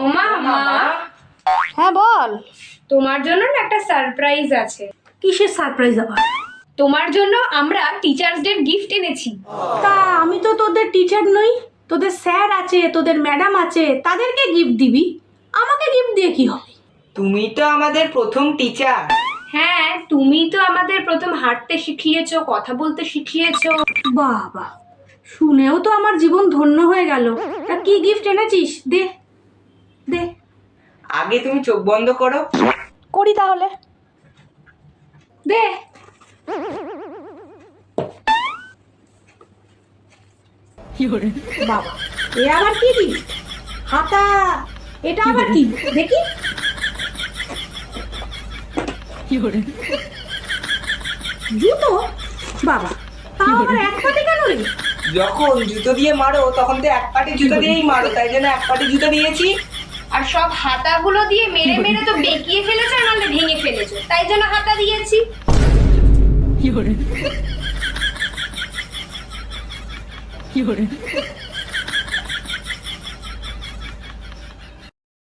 ওমা মা, হ্যাঁ বল। তোমার জন্য না একটা সারপ্রাইজ আছে। কিসের সারপ্রাইজ আবার? তোমার জন্য আমরা টিচার্স ডে গিফট এনেছি। তা আমি তো তোদের টিচার নই, তোদের স্যার আছে, তোদের ম্যাডাম আছে, তাদেরকে গিফট দিবি, আমাকে গিফট দিয়ে কি হবে? তুমি তো আমাদের প্রথম টিচার। হ্যাঁ, তুমি তো আমাদের প্রথম হাঁটতে শিখিয়েছো, কথা বলতে শিখিয়েছো। বাহ বাহ, শুনেও তো আমার জীবন ধন্য হয়ে গেল। তা কি গিফট এনেছিস? দে দে। আগে তুমি চোখ বন্ধ করো। করি তাহলে, দে। বাবা, এ আবার কি গিফট? হাতা? এটা আবার কি দেখি? জুতো? বাবা, তাও আবার এক পাটি কেন রে? যখন জুতো দিয়ে মারো তখন তো এক পাটি জুতো দিয়েই মারো, তাই জন্য এক পাটি জুতো দিয়েছি। আর সব হাতাগুলো দিয়ে মেরে মেরে তো বেঁকিয়ে ফেলেছো, নাহলে ভেঙে ফেলেছো, তাই জন্য হাতা দিয়েছি।